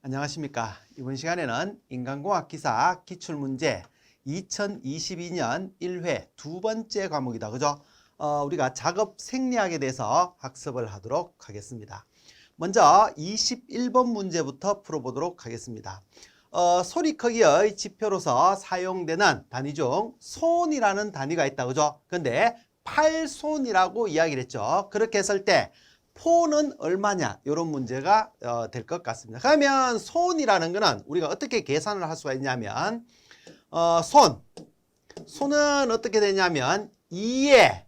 안녕하십니까. 이번 시간에는 인간공학 기사 기출문제 2022년 1회 두 번째 과목이다. 그죠? 우리가 작업 생리학에 대해서 학습을 하도록 하겠습니다. 먼저 21번 문제부터 풀어보도록 하겠습니다. 소리 크기의 지표로서 사용되는 단위 중 손이라는 단위가 있다. 그죠? 근데 8손이라고 이야기를 했죠. 그렇게 했을 때 포는 얼마냐? 이런 문제가 될 것 같습니다. 그러면 손이라는 거는 우리가 어떻게 계산을 할 수가 있냐면 손은 어떻게 되냐면 2에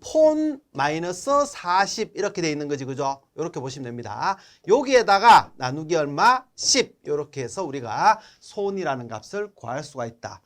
폰 마이너스 40 이렇게 돼 있는 거지. 그죠? 이렇게 보시면 됩니다. 여기에다가 나누기 얼마? 10 이렇게 해서 우리가 손이라는 값을 구할 수가 있다.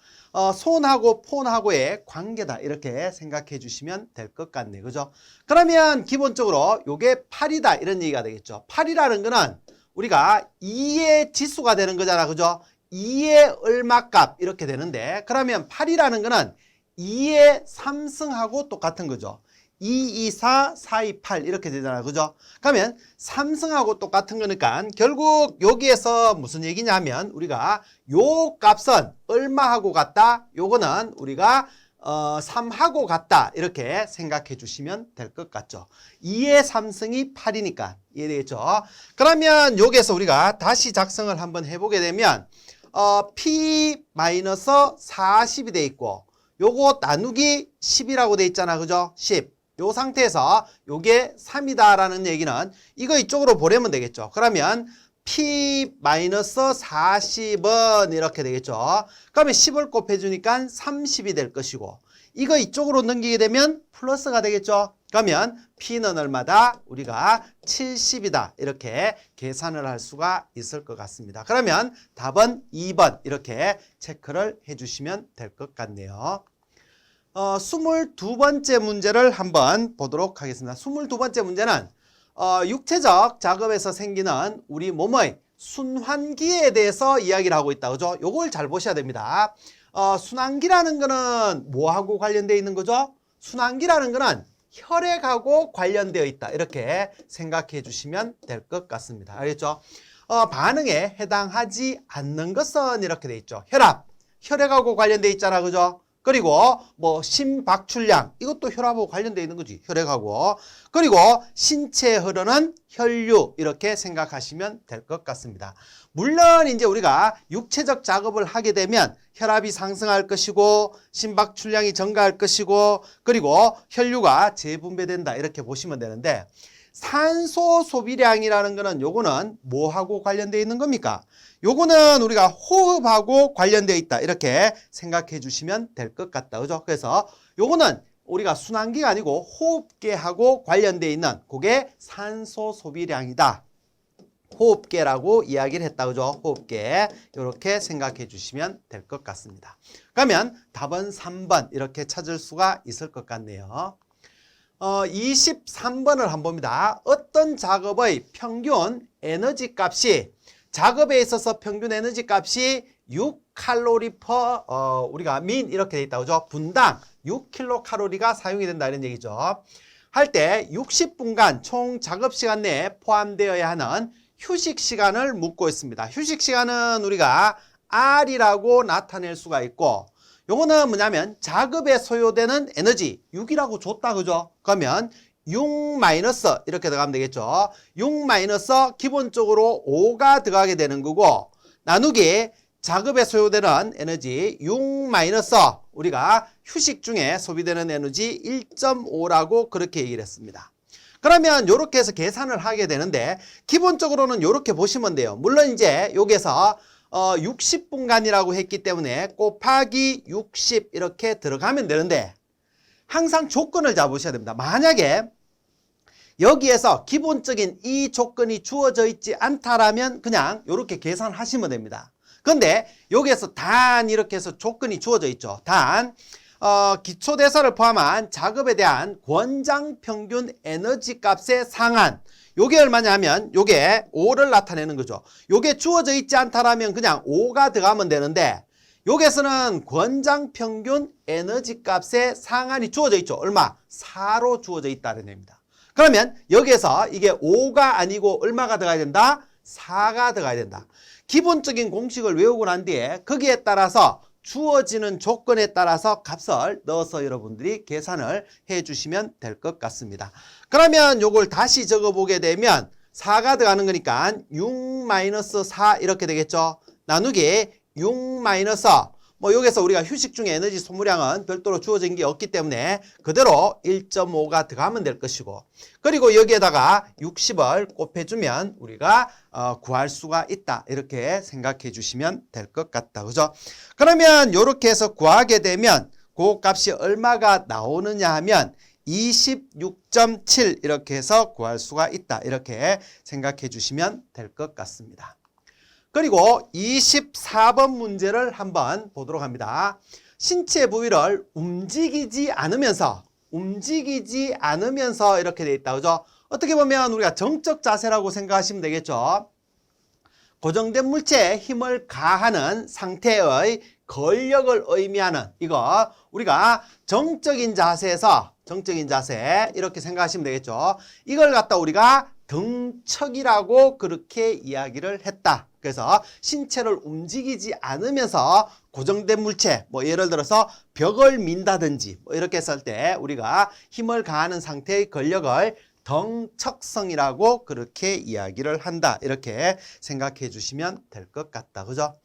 손하고 폰하고의 관계다 이렇게 생각해 주시면 될 것 같네요. 그죠? 그러면 기본적으로 요게 8이다 이런 얘기가 되겠죠. 8이라는 거는 우리가 2의 지수가 되는 거잖아. 그죠? 2의 얼마 값 이렇게 되는데, 그러면 8이라는 거는 2의 3승하고 똑같은 거죠. 2, 2, 4, 4, 2, 8 이렇게 되잖아요. 그죠? 그러면 3승하고 똑같은 거니까 결국 여기에서 무슨 얘기냐면 우리가 요 값은 얼마하고 같다? 요거는 우리가 3하고 같다 이렇게 생각해 주시면 될 것 같죠. 2의 3승이 8이니까 이해되겠죠? 그러면 여기에서 우리가 다시 작성을 한번 해보게 되면 P-40이 돼 있고 요거 나누기 10이라고 돼 있잖아. 그죠? 10. 요 상태에서 요게 3이다라는 얘기는 이거 이쪽으로 보내면 되겠죠. 그러면 P-40은 이렇게 되겠죠. 그러면 10을 곱해주니까 30이 될 것이고, 이거 이쪽으로 넘기게 되면 플러스가 되겠죠. 그러면 P는 얼마다? 우리가 70이다. 이렇게 계산을 할 수가 있을 것 같습니다. 그러면 답은 2번 이렇게 체크를 해주시면 될 것 같네요. 22번째 문제를 한번 보도록 하겠습니다. 22번째 문제는 육체적 작업에서 생기는 우리 몸의 순환기에 대해서 이야기를 하고 있다. 그죠? 요걸 잘 보셔야 됩니다. 순환기라는 거는 뭐하고 관련되어 있는 거죠? 순환기라는 거는 혈액하고 관련되어 있다. 이렇게 생각해 주시면 될 것 같습니다. 알겠죠? 반응에 해당하지 않는 것은 이렇게 돼 있죠. 혈액하고 관련되어 있잖아. 그죠? 그리고 뭐 심박출량, 이것도 혈압하고 관련되어 있는 거지. 혈액하고. 그리고 신체에 흐르는 혈류, 이렇게 생각하시면 될 것 같습니다. 물론 이제 우리가 육체적 작업을 하게 되면 혈압이 상승할 것이고 심박출량이 증가할 것이고 그리고 혈류가 재분배된다 이렇게 보시면 되는데, 산소 소비량이라는 거는 요거는 뭐하고 관련되어 있는 겁니까? 요거는 우리가 호흡하고 관련되어 있다 이렇게 생각해 주시면 될 것 같다. 그죠? 그래서 요거는 우리가 순환기가 아니고 호흡계하고 관련되어 있는 그게 산소 소비량이다. 호흡계라고 이야기를 했다. 그죠? 호흡계. 이렇게 생각해 주시면 될 것 같습니다. 그러면 답은 3번 이렇게 찾을 수가 있을 것 같네요. 23번을 한번 봅니다. 어떤 작업의 평균 에너지 값이, 작업에 있어서 평균 에너지 값이 6칼로리 퍼 우리가 민 이렇게 돼 있다. 그죠? 분당 6kcal가 사용이 된다 이런 얘기죠. 할 때 60분간 총 작업 시간 내에 포함되어야 하는 휴식 시간을 묻고 있습니다. 휴식 시간은 우리가 R이라고 나타낼 수가 있고, 요거는 뭐냐면 작업에 소요되는 에너지 6이라고 줬다. 그죠? 그러면 6 마이너스 이렇게 들어가면 되겠죠. 6 마이너스 기본적으로 5가 들어가게 되는 거고, 나누기 작업에 소요되는 에너지 6 마이너스 우리가 휴식 중에 소비되는 에너지 1.5라고 그렇게 얘기를 했습니다. 그러면 이렇게 해서 계산을 하게 되는데, 기본적으로는 이렇게 보시면 돼요. 물론 이제 여기서 60분간이라고 했기 때문에 곱하기 60 이렇게 들어가면 되는데, 항상 조건을 잡으셔야 됩니다. 만약에 여기에서 기본적인 이 조건이 주어져 있지 않다라면 그냥 이렇게 계산하시면 됩니다. 근데 여기에서 단 이렇게 해서 조건이 주어져 있죠. 단 기초대사를 포함한 작업에 대한 권장 평균 에너지 값의 상한, 요게 얼마냐면 요게 5를 나타내는 거죠. 요게 주어져 있지 않다라면 그냥 5가 들어가면 되는데, 여기에서는 권장 평균 에너지 값의 상한이 주어져 있죠. 얼마? 4로 주어져 있다는 얘기입니다. 그러면 여기에서 이게 5가 아니고 얼마가 들어가야 된다? 4가 들어가야 된다. 기본적인 공식을 외우고 난 뒤에 거기에 따라서 주어지는 조건에 따라서 값을 넣어서 여러분들이 계산을 해 주시면 될 것 같습니다. 그러면 요걸 다시 적어보게 되면 4가 들어가는 거니까 6-4 이렇게 되겠죠. 나누기 6 마이너스 뭐 여기서 우리가 휴식 중에 에너지 소모량은 별도로 주어진 게 없기 때문에 그대로 1.5가 들어가면 될 것이고, 그리고 여기에다가 60을 곱해주면 우리가 구할 수가 있다. 이렇게 생각해 주시면 될 것 같다. 그죠? 그러면 이렇게 해서 구하게 되면 그 값이 얼마가 나오느냐 하면 26.7 이렇게 해서 구할 수가 있다. 이렇게 생각해 주시면 될 것 같습니다. 그리고 24번 문제를 한번 보도록 합니다. 신체 부위를 움직이지 않으면서 이렇게 돼 있다. 그죠? 어떻게 보면 우리가 정적 자세라고 생각하시면 되겠죠. 고정된 물체에 힘을 가하는 상태의 근력을 의미하는, 이거 우리가 정적인 자세 이렇게 생각하시면 되겠죠. 이걸 갖다 우리가 등척이라고 그렇게 이야기를 했다. 그래서 신체를 움직이지 않으면서 고정된 물체, 뭐 예를 들어서 벽을 민다든지 뭐 이렇게 했을 때 우리가 힘을 가하는 상태의 근력을 등척성이라고 그렇게 이야기를 한다. 이렇게 생각해 주시면 될 것 같다. 그죠?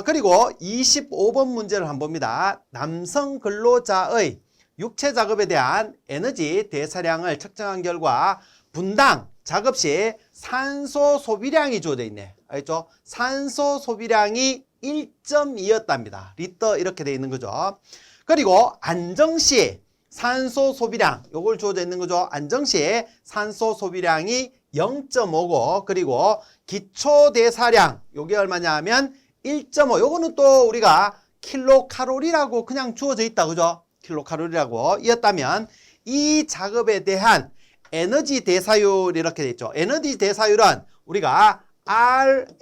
그리고 25번 문제를 한번 봅니다. 남성 근로자의 육체 작업에 대한 에너지 대사량을 측정한 결과 분당 작업 시 산소 소비량이 주어져 있네. 알겠죠? 산소 소비량이 1.2였답니다. 리터 이렇게 되어 있는 거죠. 그리고 안정 시 산소 소비량, 요걸 주어져 있는 거죠. 안정 시 산소 소비량이 0.5고, 그리고 기초 대사량, 요게 얼마냐 하면 1.5. 요거는 또 우리가 킬로칼로리라고 그냥 주어져 있다. 그죠? 킬로칼로리라고 이었다면 이 작업에 대한 에너지 대사율 이렇게 돼 있죠. 에너지 대사율은 우리가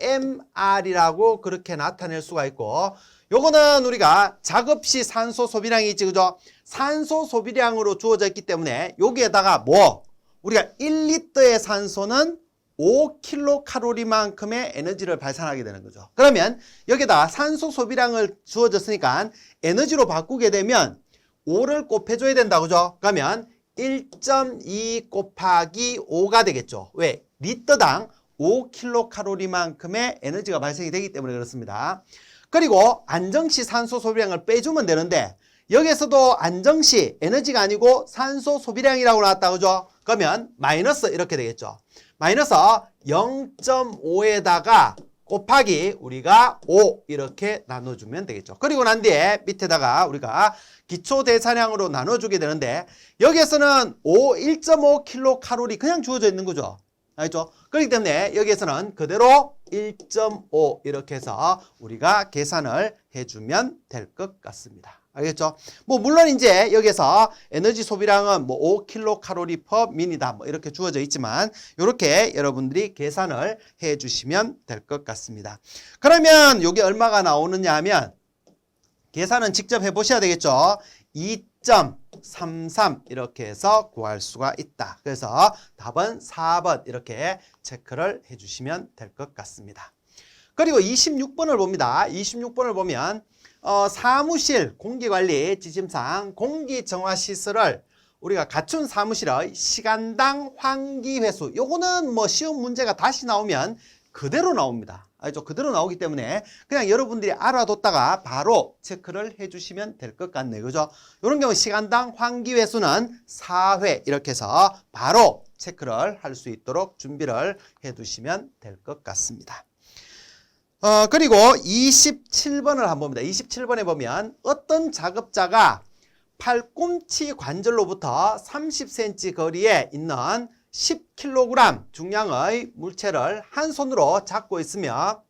RMR이라고 그렇게 나타낼 수가 있고, 요거는 우리가 작업 시 산소 소비량이 있지. 그죠? 산소 소비량으로 주어져 있기 때문에 여기에다가 뭐 우리가 1리터의 산소는 5kcal만큼의 에너지를 발산하게 되는 거죠. 그러면 여기다가 산소 소비량을 주어졌으니까 에너지로 바꾸게 되면 5를 곱해줘야 된다. 그죠? 그러면 1.2 곱하기 5가 되겠죠. 왜? 리터당 5kcal만큼의 에너지가 발생이 되기 때문에 그렇습니다. 그리고 안정시 산소 소비량을 빼주면 되는데, 여기에서도 안정시 에너지가 아니고 산소 소비량이라고 나왔다. 그죠? 그러면 마이너스 이렇게 되겠죠. 마이너스 0.5에다가 곱하기 우리가 5 이렇게 나눠주면 되겠죠. 그리고 난 뒤에 밑에다가 우리가 기초 대사량으로 나눠주게 되는데, 여기에서는 1.5kcal 그냥 주어져 있는 거죠. 알죠? 그렇기 때문에 여기에서는 그대로 1.5 이렇게 해서 우리가 계산을 해주면 될 것 같습니다. 알겠죠? 뭐 물론 이제 여기서 에너지 소비량은 뭐 5kcal/min이다 뭐 이렇게 주어져 있지만 이렇게 여러분들이 계산을 해 주시면 될 것 같습니다. 그러면 이게 얼마가 나오느냐 하면 계산은 직접 해 보셔야 되겠죠? 2.33 이렇게 해서 구할 수가 있다. 그래서 답은 4번 이렇게 체크를 해 주시면 될 것 같습니다. 그리고 26번을 봅니다. 26번을 보면 사무실 공기관리 지침상 공기정화시설을 우리가 갖춘 사무실의 시간당 환기회수, 요거는 뭐 시험 문제가 다시 나오면 그대로 나옵니다. 알죠? 그대로 나오기 때문에 그냥 여러분들이 알아뒀다가 바로 체크를 해주시면 될 것 같네요. 그죠? 이런 경우 시간당 환기회수는 4회 이렇게 해서 바로 체크를 할 수 있도록 준비를 해두시면 될 것 같습니다. 그리고 27번을 한번 봅니다. 27번에 보면 어떤 작업자가 팔꿈치 관절로부터 30cm 거리에 있는 10kg 중량의 물체를 한 손으로 잡고 있으며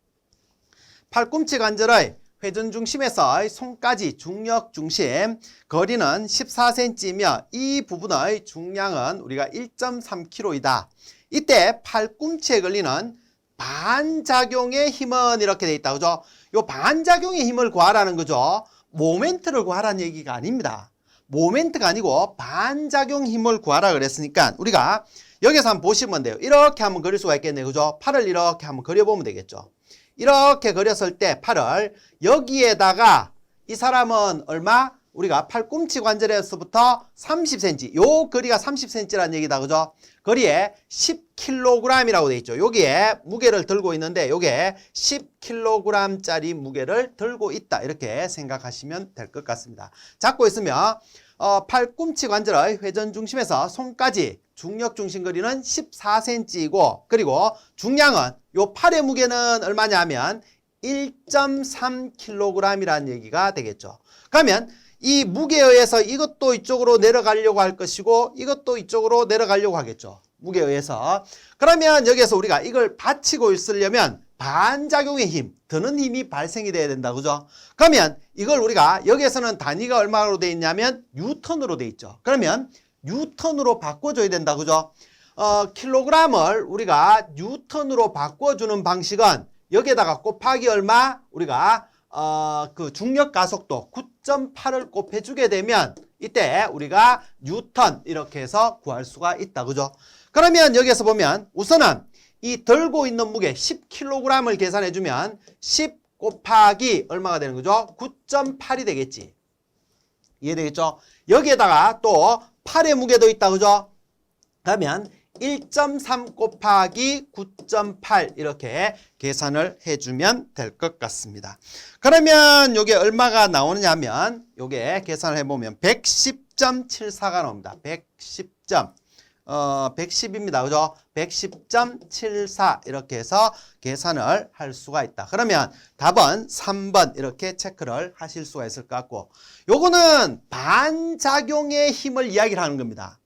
팔꿈치 관절의 회전 중심에서 손까지 중력 중심 거리는 14cm이며 이 부분의 중량은 우리가 1.3kg이다. 이때 팔꿈치에 걸리는 반작용의 힘은 이렇게 돼 있다. 그죠? 요 반작용의 힘을 구하라는 거죠. 모멘트를 구하라는 얘기가 아닙니다. 모멘트가 아니고 반작용 힘을 구하라 그랬으니까 우리가 여기서 한번 보시면 돼요. 이렇게 한번 그릴 수가 있겠네요. 그죠? 팔을 이렇게 한번 그려보면 되겠죠. 이렇게 그렸을 때 팔을 여기에다가 이 사람은 얼마? 우리가 팔꿈치 관절에서부터 30cm, 요 거리가 30cm라는 얘기다. 그죠? 거리에 10kg이라고 돼 있죠. 여기에 무게를 들고 있는데 요게 10kg짜리 무게를 들고 있다. 이렇게 생각하시면 될 것 같습니다. 잡고 있으면 팔꿈치 관절의 회전 중심에서 손까지 중력 중심 거리는 14cm이고, 그리고 중량은 요 팔의 무게는 얼마냐면 1.3kg이라는 얘기가 되겠죠. 그러면 이 무게에 의해서 이것도 이쪽으로 내려가려고 할 것이고 이것도 이쪽으로 내려가려고 하겠죠. 무게에 의해서. 그러면 여기에서 우리가 이걸 받치고 있으려면 반작용의 힘, 드는 힘이 발생이 돼야 된다. 그죠? 그러면 이걸 우리가 여기에서는 단위가 얼마로 돼 있냐면 뉴턴으로 돼 있죠. 그러면 뉴턴으로 바꿔줘야 된다. 그죠? 킬로그램을 우리가 뉴턴으로 바꿔주는 방식은 여기에다가 곱하기 얼마? 우리가 그 중력 가속도 9.8을 곱해주게 되면 이때 우리가 뉴턴 이렇게 해서 구할 수가 있다. 그죠? 그러면 여기에서 보면 우선은 이 들고 있는 무게 10kg을 계산해주면 10 곱하기 얼마가 되는 거죠? 9.8이 되겠지. 이해되겠죠? 여기에다가 또 팔의 무게도 있다. 그죠? 그러면 1.3 곱하기 9.8 이렇게 계산을 해주면 될 것 같습니다. 그러면 이게 얼마가 나오느냐 하면 이게 계산을 해보면 110.74가 나옵니다. 110입니다. 그죠? 110.74 이렇게 해서 계산을 할 수가 있다. 그러면 답은 3번 이렇게 체크를 하실 수가 있을 것 같고, 요거는 반작용의 힘을 이야기를 하는 겁니다.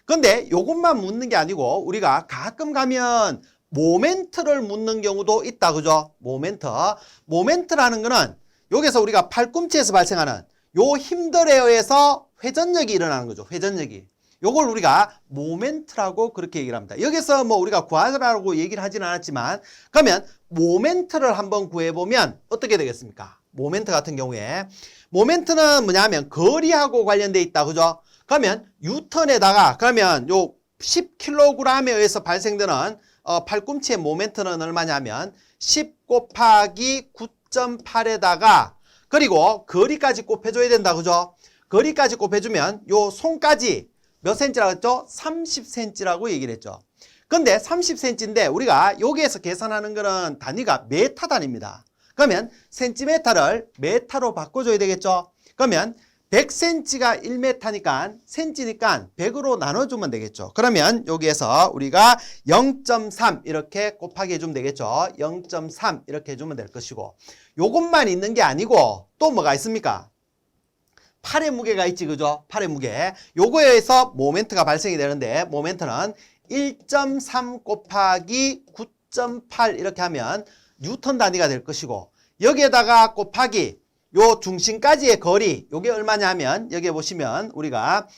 근데 요것만 묻는 게 아니고 우리가 가끔 가면 모멘트를 묻는 경우도 있다. 그죠? 모멘트라는 거는 여기서 우리가 팔꿈치에서 발생하는 요 힘들에 의해서 회전력이 일어나는 거죠. 회전력이. 요걸 우리가 모멘트라고 그렇게 얘기를 합니다. 여기서 뭐 우리가 구하라고 얘기를 하진 않았지만, 그러면 모멘트를 한번 구해보면 어떻게 되겠습니까? 모멘트 같은 경우에 모멘트는 뭐냐면 거리하고 관련돼 있다. 그죠? 그러면 뉴턴에다가 그러면 요 10kg에 의해서 발생되는 팔꿈치의 모멘트는 얼마냐면 10 곱하기 9.8에다가 그리고 거리까지 곱해줘야 된다. 그죠? 거리까지 곱해주면 요 손까지 몇 cm라고 했죠? 30cm라고 얘기를 했죠. 근데 30cm인데 우리가 여기에서 계산하는 거는 단위가 메타 단위입니다. 그러면 센티메타를 메타로 바꿔줘야 되겠죠? 그러면 100cm가 1m니까 cm니까 100으로 나눠주면 되겠죠. 그러면 여기에서 우리가 0.3 이렇게 곱하기 해주면 되겠죠. 0.3 이렇게 해주면 될 것이고, 요것만 있는 게 아니고 또 뭐가 있습니까? 팔의 무게가 있지. 그죠? 팔의 무게. 요거에 의해서 모멘트가 발생이 되는데 모멘트는 1.3 곱하기 9.8 이렇게 하면 뉴턴 단위가 될 것이고, 여기에다가 곱하기 요 중심까지의 거리, 요게 얼마냐면 여기에 보시면 우리가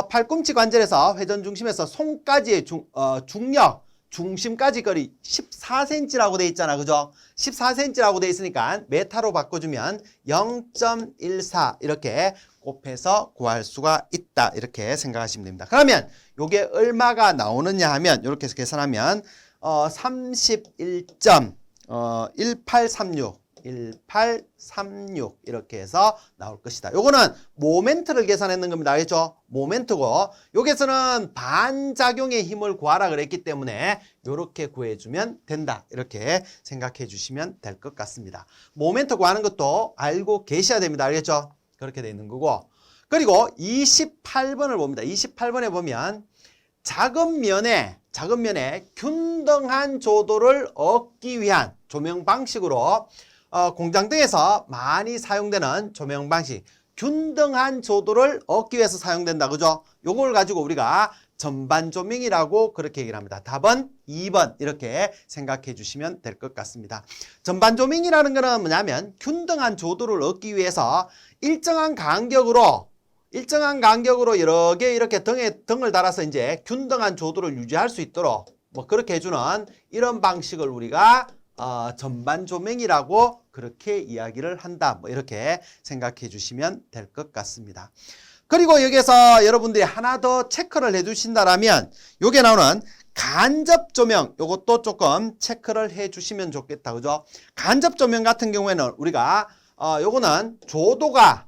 팔꿈치 관절에서 회전 중심에서 손까지의 중력 중심까지 거리 14cm라고 돼 있잖아. 그죠? 14cm라고 돼 있으니까 메타로 바꿔주면 0.14 이렇게 곱해서 구할 수가 있다. 이렇게 생각하시면 됩니다. 그러면 요게 얼마가 나오느냐 하면 이렇게 해서 계산하면 1836 이렇게 해서 나올 것이다. 요거는 모멘트를 계산했는 겁니다. 알겠죠? 모멘트고, 여기서는 반작용의 힘을 구하라 그랬기 때문에 요렇게 구해주면 된다. 이렇게 생각해 주시면 될 것 같습니다. 모멘트 구하는 것도 알고 계셔야 됩니다. 알겠죠? 그렇게 돼 있는 거고, 그리고 28번을 봅니다. 28번에 보면 작은 면에 균등한 조도를 얻기 위한 조명 방식으로 공장 등에서 많이 사용되는 조명 방식, 균등한 조도를 얻기 위해서 사용된다. 그죠? 요걸 가지고 우리가 전반 조명이라고 그렇게 얘기를 합니다. 답은 2번 이렇게 생각해 주시면 될 것 같습니다. 전반 조명이라는 거는 뭐냐면 균등한 조도를 얻기 위해서 일정한 간격으로 여러 개 이렇게 등을 달아서 이제 균등한 조도를 유지할 수 있도록 뭐 그렇게 해주는 이런 방식을 우리가 전반 조명이라고 그렇게 이야기를 한다. 뭐 이렇게 생각해 주시면 될 것 같습니다. 그리고 여기서 여러분들이 하나 더 체크를 해 주신다라면 요게 나오는 간접 조명 요것도 조금 체크를 해 주시면 좋겠다. 그죠? 간접 조명 같은 경우에는 우리가 요거는 조도가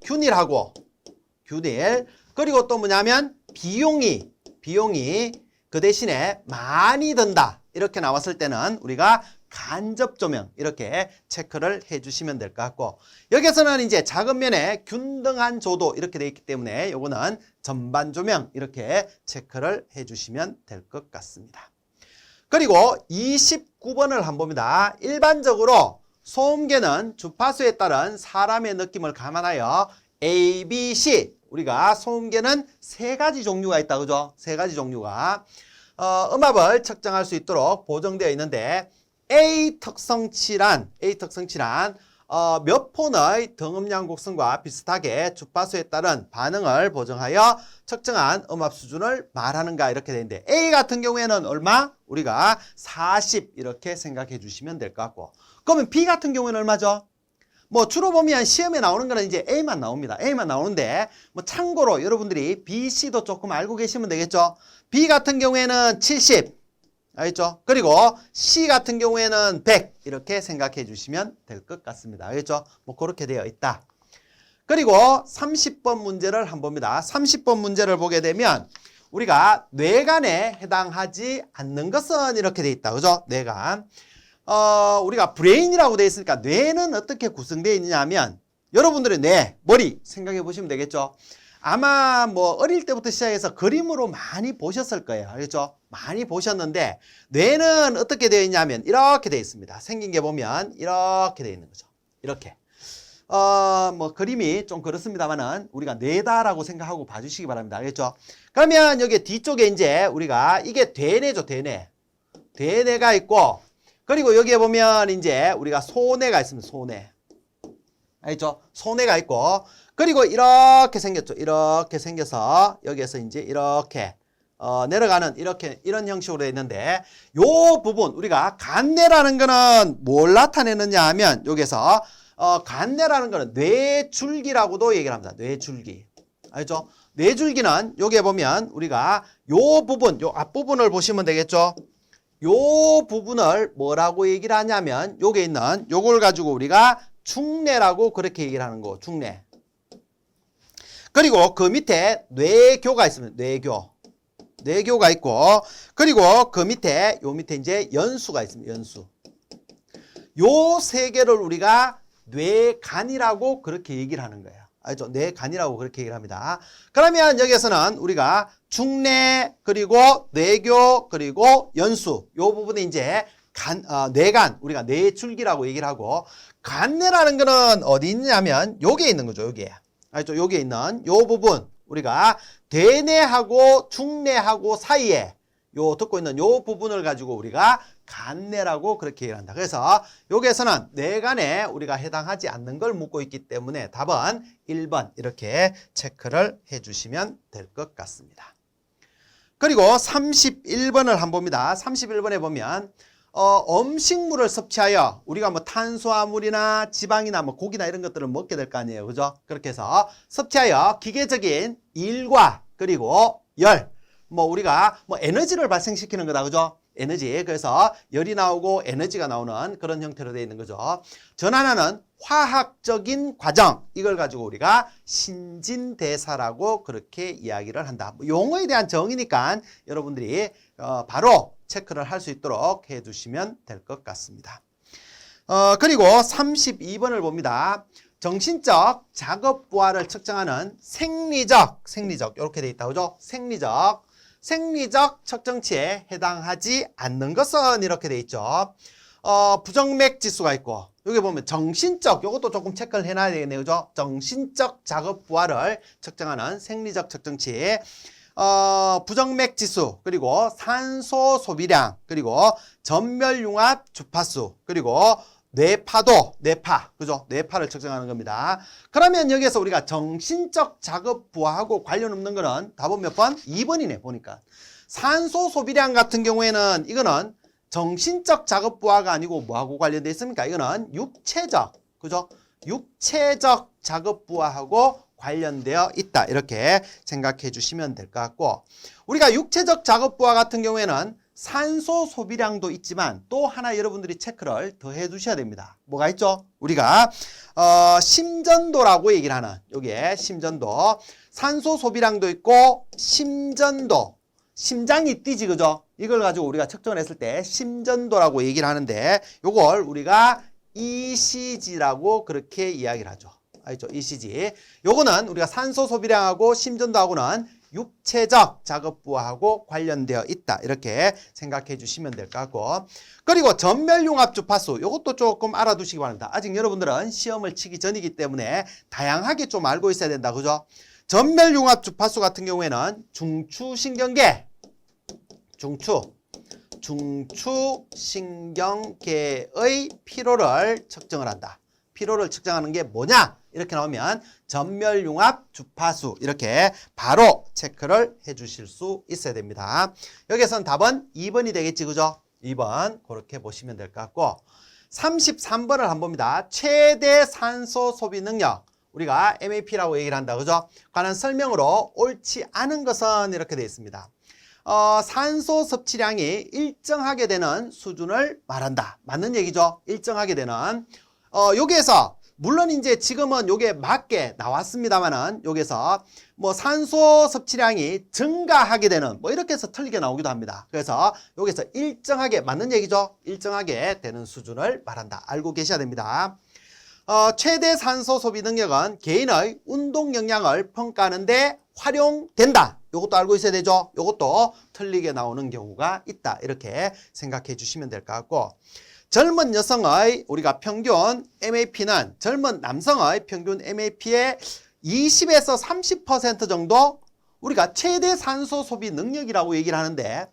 균일하고 그리고 또 뭐냐면 비용이 그 대신에 많이 든다. 이렇게 나왔을 때는 우리가 간접 조명 이렇게 체크를 해 주시면 될 것 같고, 여기서는 이제 작은 면에 균등한 조도 이렇게 되어 있기 때문에 요거는 전반 조명 이렇게 체크를 해 주시면 될 것 같습니다. 그리고 29번을 한번 봅니다. 일반적으로 소음계는 주파수에 따른 사람의 느낌을 감안하여 A, B, C, 우리가 소음계는 세 가지 종류가 있다. 그죠? 세 가지 종류가 음압을 측정할 수 있도록 보정되어 있는데, A 특성치란 몇 폰의 등음량 곡선과 비슷하게 주파수에 따른 반응을 보정하여 측정한 음압 수준을 말하는가 이렇게 되는데, A 같은 경우에는 얼마? 우리가 40 이렇게 생각해 주시면 될 것 같고, 그러면 B 같은 경우에는 얼마죠? 뭐 주로 보면 시험에 나오는 거는 이제 A만 나옵니다. A만 나오는데 뭐 참고로 여러분들이 B, C도 조금 알고 계시면 되겠죠. B 같은 경우에는 70 알겠죠? 그리고 C 같은 경우에는 100 이렇게 생각해 주시면 될 것 같습니다. 알겠죠? 뭐 그렇게 되어 있다. 그리고 30번 문제를 한번 봅니다. 30번 문제를 보게 되면 우리가 뇌관에 해당하지 않는 것은 이렇게 되어 있다. 그죠? 뇌관. 우리가 브레인이라고 되어 있으니까 뇌는 어떻게 구성되어 있느냐 하면 여러분들의 뇌, 머리 생각해 보시면 되겠죠. 아마 뭐 어릴 때부터 시작해서 그림으로 많이 보셨을 거예요. 알겠죠? 많이 보셨는데 뇌는 어떻게 되어 있냐면 이렇게 되어 있습니다. 생긴 게 보면 이렇게 되어 있는 거죠. 이렇게. 뭐 그림이 좀 그렇습니다만은 우리가 뇌다라고 생각하고 봐주시기 바랍니다. 알겠죠? 그러면 여기 뒤쪽에 이제 우리가 이게 대뇌죠. 대뇌. 대뇌가 있고, 그리고 여기에 보면 이제 우리가 소뇌가 있습니다. 소뇌. 알겠죠? 소뇌가 있고, 그리고 이렇게 생겼죠. 이렇게 생겨서 여기에서 이제 이렇게 내려가는 이런 형식으로 되어 있는데, 요 부분 우리가 간뇌라는 거는 뭘 나타내느냐 하면 여기서 간뇌라는 거는 뇌줄기라고도 얘기를 합니다. 뇌줄기. 알죠? 뇌줄기는 여기에 보면 우리가 요 부분, 요 앞부분을 보시면 되겠죠? 요 부분을 뭐라고 얘기를 하냐면 요게 있는 요걸 가지고 우리가 중뇌라고 그렇게 얘기를 하는 거. 중뇌. 그리고 그 밑에 뇌교가 있습니다. 뇌교가 있고, 그리고 그 밑에 요 밑에 이제 연수가 있습니다. 연수. 요 세 개를 우리가 뇌간이라고 그렇게 얘기를 하는 거예요. 알죠? 뇌간이라고 그렇게 얘기를 합니다. 그러면 여기에서는 우리가 중뇌, 그리고 뇌교, 그리고 연수, 요 부분이 이제 뇌간, 우리가 뇌줄기라고 얘기를 하고, 간뇌라는 거는 어디 있냐면 요게 있는 거죠. 요게. 알죠? 여기에 있는 요 부분, 우리가 대뇌하고 중뇌하고 사이에 요 듣고 있는 요 부분을 가지고 우리가 간뇌라고 그렇게 얘기를 한다. 그래서 여기에서는 뇌간에 우리가 해당하지 않는 걸 묻고 있기 때문에 답은 1번 이렇게 체크를 해 주시면 될 것 같습니다. 그리고 31번을 한번 봅니다. 31번에 보면 음식물을 섭취하여 우리가 뭐 탄수화물이나 지방이나 뭐 고기나 이런 것들을 먹게 될 거 아니에요. 그죠? 그렇게 해서 섭취하여 기계적인 일과 그리고 열, 뭐 우리가 뭐 에너지를 발생시키는 거다. 그죠? 에너지. 그래서 열이 나오고 에너지가 나오는 그런 형태로 되어 있는 거죠. 전환하는 화학적인 과정, 이걸 가지고 우리가 신진대사라고 그렇게 이야기를 한다. 뭐 용어에 대한 정의니까 여러분들이 바로 체크를 할 수 있도록 해 두시면 될 것 같습니다. 그리고 32번을 봅니다. 정신적 작업 부하를 측정하는 생리적 이렇게 돼 있다. 그죠? 생리적 측정치에 해당하지 않는 것은 이렇게 돼 있죠. 부정맥 지수가 있고, 여기 보면 정신적, 요것도 조금 체크를 해놔야 되겠네요. 그죠? 정신적 작업 부하를 측정하는 생리적 측정치. 부정맥 지수, 그리고 산소 소비량, 그리고 전멸융합 주파수, 그리고 뇌파, 그죠? 뇌파를 측정하는 겁니다. 그러면 여기에서 우리가 정신적 작업 부하하고 관련 없는 거는 답은 몇 번? 2번이네, 보니까. 산소 소비량 같은 경우에는 이거는 정신적 작업 부하가 아니고 뭐하고 관련되어 있습니까? 이거는 육체적, 그죠? 육체적 작업부하고 관련되어 있다. 이렇게 생각해 주시면 될 것 같고, 우리가 육체적 작업부와 같은 경우에는 산소 소비량도 있지만 또 하나 여러분들이 체크를 더 해 주셔야 됩니다. 뭐가 있죠? 우리가 심전도라고 얘기를 하는, 요게 심전도, 산소 소비량도 있고 심전도, 심장이 뛰지, 그죠? 이걸 가지고 우리가 측정을 했을 때 심전도라고 얘기를 하는데, 요걸 우리가 ECG라고 그렇게 이야기를 하죠. 알죠? ECG. 요거는 우리가 산소 소비량하고 심전도하고는 육체적 작업부하고 관련되어 있다. 이렇게 생각해 주시면 될 것 같고, 그리고 전멸융합 주파수, 요것도 조금 알아두시기 바랍니다. 아직 여러분들은 시험을 치기 전이기 때문에 다양하게 좀 알고 있어야 된다. 그죠? 전멸융합 주파수 같은 경우에는 중추신경계, 중추신경계의 피로를 측정을 한다. 피로를 측정하는 게 뭐냐? 이렇게 나오면 전멸융합 주파수, 이렇게 바로 체크를 해 주실 수 있어야 됩니다. 여기서는 답은 2번이 되겠지, 그죠? 2번 그렇게 보시면 될 것 같고, 33번을 한번 봅니다. 최대 산소 소비 능력, 우리가 MAP라고 얘기를 한다, 그죠? 관한 설명으로 옳지 않은 것은 이렇게 되어 있습니다. 산소 섭취량이 일정하게 되는 수준을 말한다. 맞는 얘기죠? 일정하게 되는. 여기에서 물론 이제 지금은 요게 맞게 나왔습니다만은, 여기서 뭐 산소 섭취량이 증가하게 되는, 뭐 이렇게 해서 틀리게 나오기도 합니다. 그래서 여기서 일정하게, 맞는 얘기죠? 일정하게 되는 수준을 말한다. 알고 계셔야 됩니다. 최대 산소 소비 능력은 개인의 운동 역량을 평가하는데 활용된다. 요것도 알고 있어야 되죠? 요것도 틀리게 나오는 경우가 있다. 이렇게 생각해 주시면 될 것 같고, 젊은 여성의 우리가 평균 MAP는 젊은 남성의 평균 MAP의 20에서 30% 정도 우리가 최대 산소 소비 능력이라고 얘기를 하는데,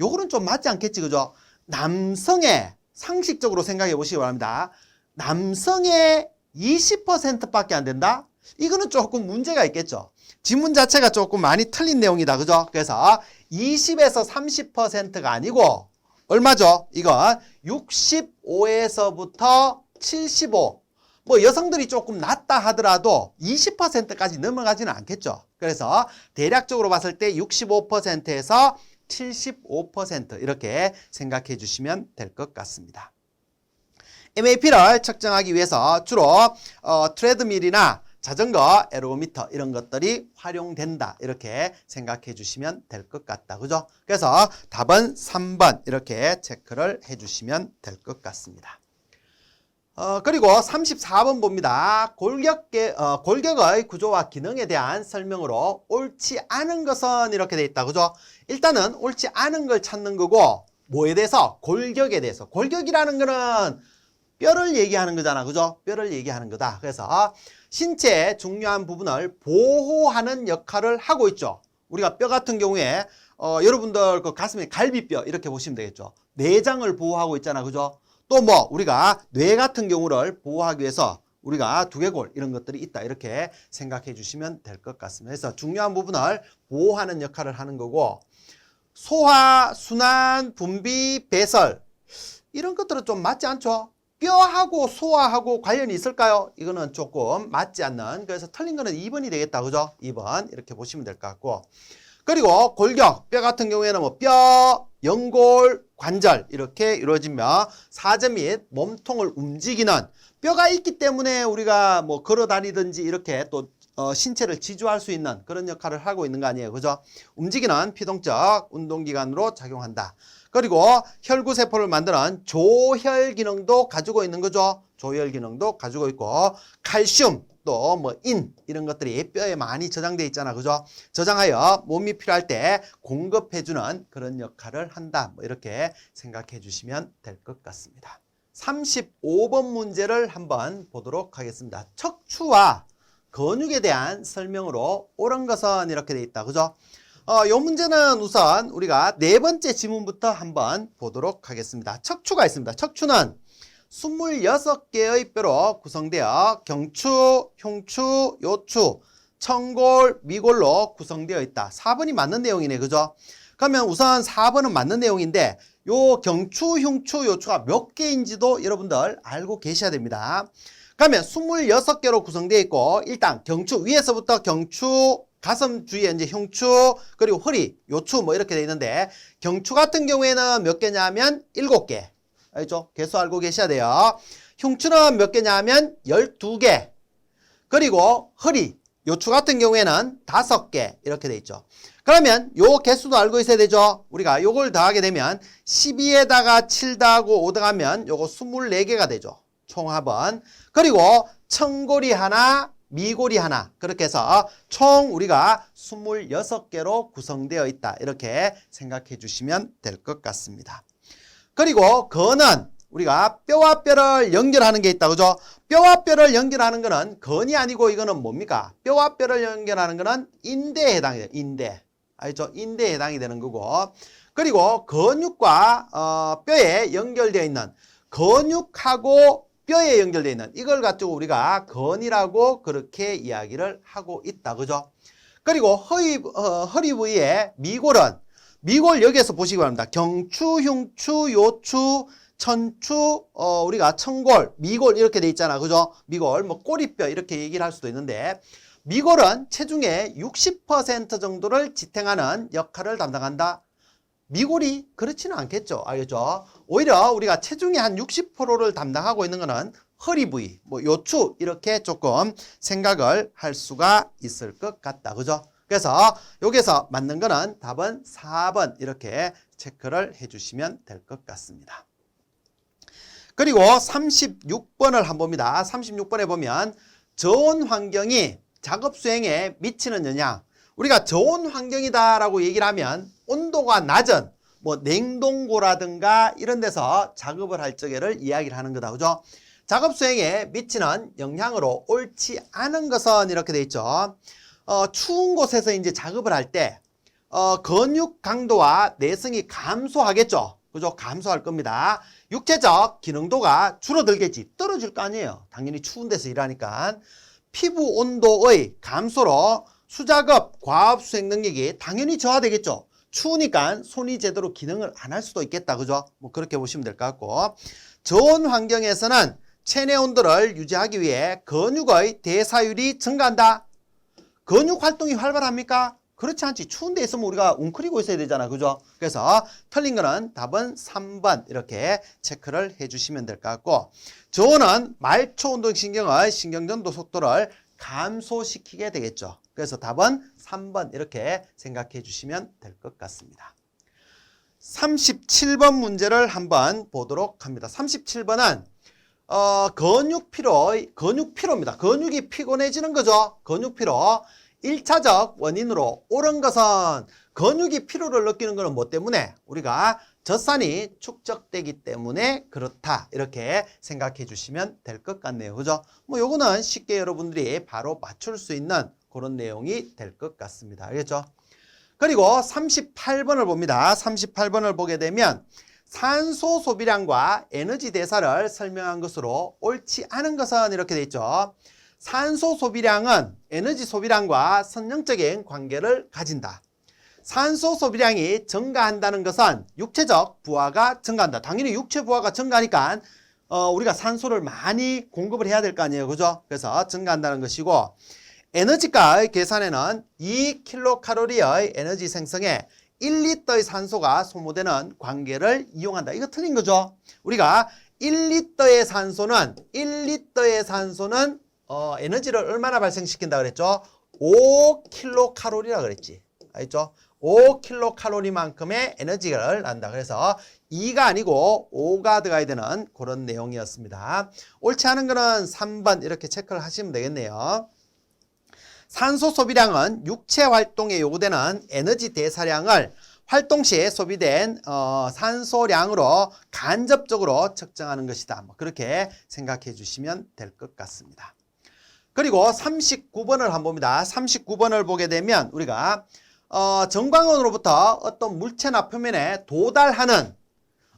요거는 좀 맞지 않겠지, 그죠? 남성의, 상식적으로 생각해 보시기 바랍니다. 남성의 20%밖에 안 된다? 이거는 조금 문제가 있겠죠. 지문 자체가 조금 많이 틀린 내용이다, 그죠? 그래서 20에서 30%가 아니고 얼마죠? 이건 65에서부터 75. 뭐 여성들이 조금 낮다 하더라도 20%까지 넘어가지는 않겠죠. 그래서 대략적으로 봤을 때 65%에서 75% 이렇게 생각해 주시면 될 것 같습니다. MAP를 측정하기 위해서 주로 트레드밀이나 자전거, 에로미터 이런 것들이 활용된다. 이렇게 생각해 주시면 될 것 같다. 그죠? 그래서 답은 3번 이렇게 체크를 해 주시면 될 것 같습니다. 그리고 34번 봅니다. 골격의 구조와 기능에 대한 설명으로 옳지 않은 것은 이렇게 돼 있다. 그죠? 일단은 옳지 않은 걸 찾는 거고, 뭐에 대해서? 골격에 대해서. 골격이라는 거는 뼈를 얘기하는 거잖아. 그죠? 뼈를 얘기하는 거다. 그래서 신체의 중요한 부분을 보호하는 역할을 하고 있죠. 우리가 뼈 같은 경우에 여러분들 그 가슴에 갈비뼈 이렇게 보시면 되겠죠. 내장을 보호하고 있잖아. 그죠? 또 뭐 우리가 뇌 같은 경우를 보호하기 위해서 우리가 두개골 이런 것들이 있다. 이렇게 생각해 주시면 될 것 같습니다. 그래서 중요한 부분을 보호하는 역할을 하는 거고, 소화, 순환, 분비, 배설 이런 것들은 좀 맞지 않죠? 뼈하고 소화하고 관련이 있을까요? 이거는 조금 맞지 않는, 그래서 틀린 거는 2번이 되겠다. 그죠? 2번 이렇게 보시면 될 것 같고, 그리고 골격, 뼈 같은 경우에는 뭐 뼈, 연골, 관절 이렇게 이루어지며 사제 및 몸통을 움직이는, 뼈가 있기 때문에 우리가 뭐 걸어 다니든지 이렇게 또 신체를 지주할 수 있는 그런 역할을 하고 있는 거 아니에요. 그죠? 움직이는 피동적 운동기관으로 작용한다. 그리고 혈구세포를 만드는 조혈 기능도 가지고 있는 거죠. 조혈 기능도 가지고 있고, 칼슘, 또 뭐 인 이런 것들이 뼈에 많이 저장돼 있잖아. 그죠? 저장하여 몸이 필요할 때 공급해주는 그런 역할을 한다. 뭐 이렇게 생각해 주시면 될 것 같습니다. 35번 문제를 한번 보도록 하겠습니다. 척추와 근육에 대한 설명으로 옳은 것은 이렇게 돼 있다. 그죠? 요 문제는 우선 우리가 네 번째 지문부터 한번 보도록 하겠습니다. 척추가 있습니다. 척추는 26개의 뼈로 구성되어 경추, 흉추, 요추, 청골, 미골로 구성되어 있다. 4번이 맞는 내용이네. 그죠? 그러면 우선 4번은 맞는 내용인데, 요 경추, 흉추, 요추가 몇 개인지도 여러분들 알고 계셔야 됩니다. 그러면 26개로 구성되어 있고 일단 경추 위에서부터 경추 가슴 주위에 이제 흉추 그리고 허리 요추 뭐 이렇게 돼 있는데 경추 같은 경우에는 몇 개냐면 7개. 알죠? 개수 알고 계셔야 돼요. 흉추는 몇 개냐면 12개. 그리고 허리 요추 같은 경우에는 5개 이렇게 돼 있죠. 그러면 요 개수도 알고 있어야 되죠. 우리가 요걸 더하게 되면 12에다가 7 더하고 5 더하면 요거 24개가 되죠. 총합은. 그리고 청골이 하나 미골이 하나 그렇게 해서 총 우리가 26개로 구성되어 있다. 이렇게 생각해 주시면 될 것 같습니다. 그리고 건은 우리가 뼈와 뼈를 연결하는 게 있다. 그죠? 뼈와 뼈를 연결하는 거는 건이 아니고 이거는 뭡니까? 뼈와 뼈를 연결하는 거는 인대에 해당이 돼요. 인대. 알죠? 인대에 해당이 되는 거고. 그리고 근육과 뼈에 연결되어 있는 근육하고 뼈에 연결되어 있는 이걸 가지고 우리가 건이라고 그렇게 이야기를 하고 있다. 그죠? 그리고 허리 부위에 미골은 미골 여기에서 보시기 바랍니다. 경추, 흉추, 요추, 천추, 우리가 청골, 미골 이렇게 돼 있잖아. 그죠? 미골, 뭐 꼬리뼈 이렇게 얘기를 할 수도 있는데 미골은 체중의 60% 정도를 지탱하는 역할을 담당한다. 미골이 그렇지는 않겠죠. 알겠죠? 오히려 우리가 체중의 한 60%를 담당하고 있는 거는 허리 부위, 뭐 요추 이렇게 조금 생각을 할 수가 있을 것 같다. 그죠? 그래서 여기서 맞는 거는 답은 4번 이렇게 체크를 해 주시면 될 것 같습니다. 그리고 36번을 한번 봅니다. 36번에 보면 저온 환경이 작업 수행에 미치는 영향. 우리가 저온 환경이다라고 얘기를 하면 온도가 낮은 뭐 냉동고라든가 이런 데서 작업을 할 적에를 이야기를 하는 거다. 그죠? 작업 수행에 미치는 영향으로 옳지 않은 것은 이렇게 돼 있죠. 추운 곳에서 이제 작업을 할 때 근육 강도와 내성이 감소하겠죠. 그죠? 감소할 겁니다. 육체적 기능도가 줄어들겠지. 떨어질 거 아니에요. 당연히 추운 데서 일하니까. 피부 온도의 감소로 수작업, 과업 수행 능력이 당연히 저하되겠죠. 추우니까 손이 제대로 기능을 안 할 수도 있겠다. 그죠? 뭐 그렇게 보시면 될 것 같고. 저온 환경에서는 체내 온도를 유지하기 위해 근육의 대사율이 증가한다. 근육 활동이 활발합니까? 그렇지 않지. 추운 데 있으면 우리가 웅크리고 있어야 되잖아. 그죠? 그래서 틀린 거는 답은 3번 이렇게 체크를 해 주시면 될 것 같고 저온은 말초운동신경의 신경전도 속도를 감소시키게 되겠죠. 그래서 답은 3번 이렇게 생각해 주시면 될 것 같습니다. 37번 문제를 한번 보도록 합니다. 37번은 근육피로입니다. 근육이 피곤해지는 거죠. 근육피로. 1차적 원인으로 옳은 것은 근육이 피로를 느끼는 것은 뭐 때문에? 우리가 젖산이 축적되기 때문에 그렇다. 이렇게 생각해 주시면 될 것 같네요. 그죠? 뭐 요거는 쉽게 여러분들이 바로 맞출 수 있는 그런 내용이 될 것 같습니다. 알겠죠? 그리고 38번을 봅니다. 38번을 보게 되면 산소 소비량과 에너지 대사를 설명한 것으로 옳지 않은 것은 이렇게 돼 있죠. 산소 소비량은 에너지 소비량과 선형적인 관계를 가진다. 산소 소비량이 증가한다는 것은 육체적 부하가 증가한다. 당연히 육체 부하가 증가하니까 우리가 산소를 많이 공급을 해야 될 거 아니에요. 그죠? 그래서 증가한다는 것이고 에너지가의 계산에는 2kcal의 에너지 생성에 1리터의 산소가 소모되는 관계를 이용한다. 이거 틀린 거죠? 우리가 1리터의 산소는 에너지를 얼마나 발생시킨다 그랬죠? 5kcal라 그랬지. 알죠? 5kcal만큼의 에너지를 난다. 그래서 2가 아니고 5가 들어가야 되는 그런 내용이었습니다. 옳지 않은 거는 3번 이렇게 체크를 하시면 되겠네요. 산소 소비량은 육체 활동에 요구되는 에너지 대사량을 활동 시에 소비된 산소량으로 간접적으로 측정하는 것이다. 뭐 그렇게 생각해 주시면 될 것 같습니다. 그리고 39번을 한번 봅니다. 39번을 보게 되면 우리가 정광원으로부터 어떤 물체나 표면에 도달하는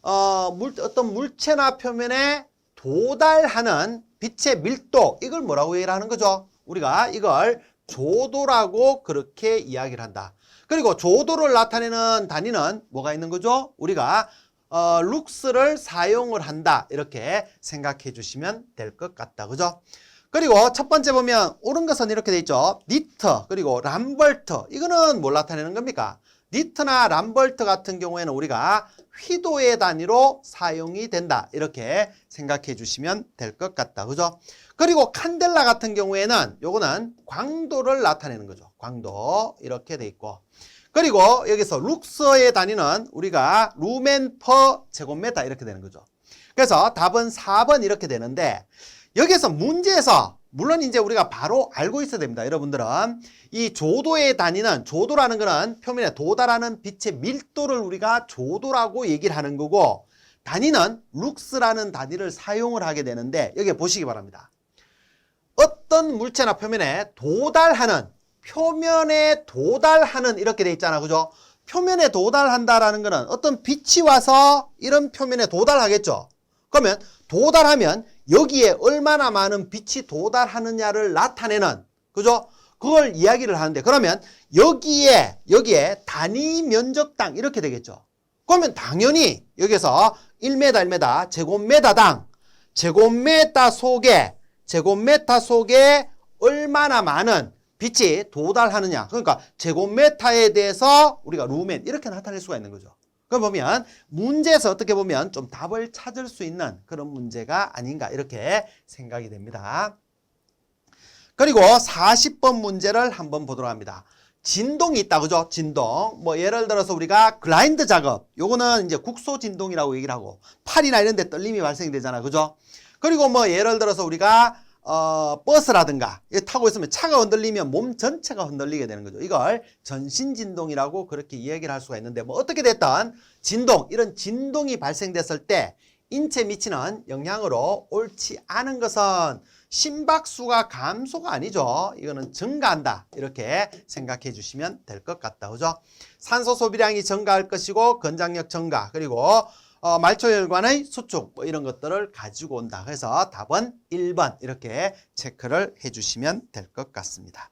어떤 물체나 표면에 도달하는 빛의 밀도 이걸 뭐라고 얘기를 하는 거죠? 우리가 이걸 조도라고 그렇게 이야기를 한다. 그리고 조도를 나타내는 단위는 뭐가 있는 거죠? 우리가 룩스를 사용을 한다. 이렇게 생각해 주시면 될 것 같다. 그죠? 그리고 첫 번째 보면 옳은 것은 이렇게 돼 있죠. 니트 그리고 람벌트. 이거는 뭘 나타내는 겁니까? 니트나 람벌트 같은 경우에는 우리가 휘도의 단위로 사용이 된다. 이렇게 생각해 주시면 될 것 같다. 그죠? 그리고 칸델라 같은 경우에는 요거는 광도를 나타내는 거죠. 광도 이렇게 돼 있고. 그리고 여기서 룩스의 단위는 우리가 루멘 퍼 제곱미터 이렇게 되는 거죠. 그래서 답은 4번 이렇게 되는데 여기서 문제에서 물론 이제 우리가 바로 알고 있어야 됩니다. 여러분들은 이 조도의 단위는 조도라는 거는 표면에 도달하는 빛의 밀도를 우리가 조도라고 얘기를 하는 거고 단위는 룩스라는 단위를 사용을 하게 되는데 여기 보시기 바랍니다. 어떤 물체나 표면에 도달하는 이렇게 돼 있잖아. 그죠? 표면에 도달한다라는 거는 어떤 빛이 와서 이런 표면에 도달하겠죠. 그러면 도달하면 여기에 얼마나 많은 빛이 도달하느냐를 나타내는 그죠? 그걸 이야기를 하는데 그러면 여기에 단위 면적당 이렇게 되겠죠. 그러면 당연히 여기서 1m 1m 제곱미터당 제곱미터 속에 얼마나 많은 빛이 도달하느냐. 그러니까 제곱미터에 대해서 우리가 루멘 이렇게 나타낼 수가 있는 거죠. 그럼 보면 문제에서 어떻게 보면 좀 답을 찾을 수 있는 그런 문제가 아닌가 이렇게 생각이 됩니다. 그리고 40번 문제를 한번 보도록 합니다. 진동이 있다. 그죠? 진동. 뭐 예를 들어서 우리가 글라인드 작업. 요거는 이제 국소 진동이라고 얘기를 하고 팔이나 이런 데 떨림이 발생되잖아. 그죠? 그리고 뭐 예를 들어서 우리가 버스라든가 타고 있으면 차가 흔들리면 몸 전체가 흔들리게 되는 거죠. 이걸 전신진동이라고 그렇게 이야기를 할 수가 있는데 뭐 어떻게 됐든 진동, 이런 진동이 발생됐을 때 인체에 미치는 영향으로 옳지 않은 것은 심박수가 감소가 아니죠. 이거는 증가한다. 이렇게 생각해 주시면 될 것 같다. 그죠? 산소 소비량이 증가할 것이고 건장력 증가 그리고 말초혈관의 수축 뭐 이런 것들을 가지고 온다. 그래서 답은 1번 이렇게 체크를 해주시면 될 것 같습니다.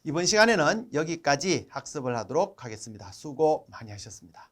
이번 시간에는 여기까지 학습을 하도록 하겠습니다. 수고 많이 하셨습니다.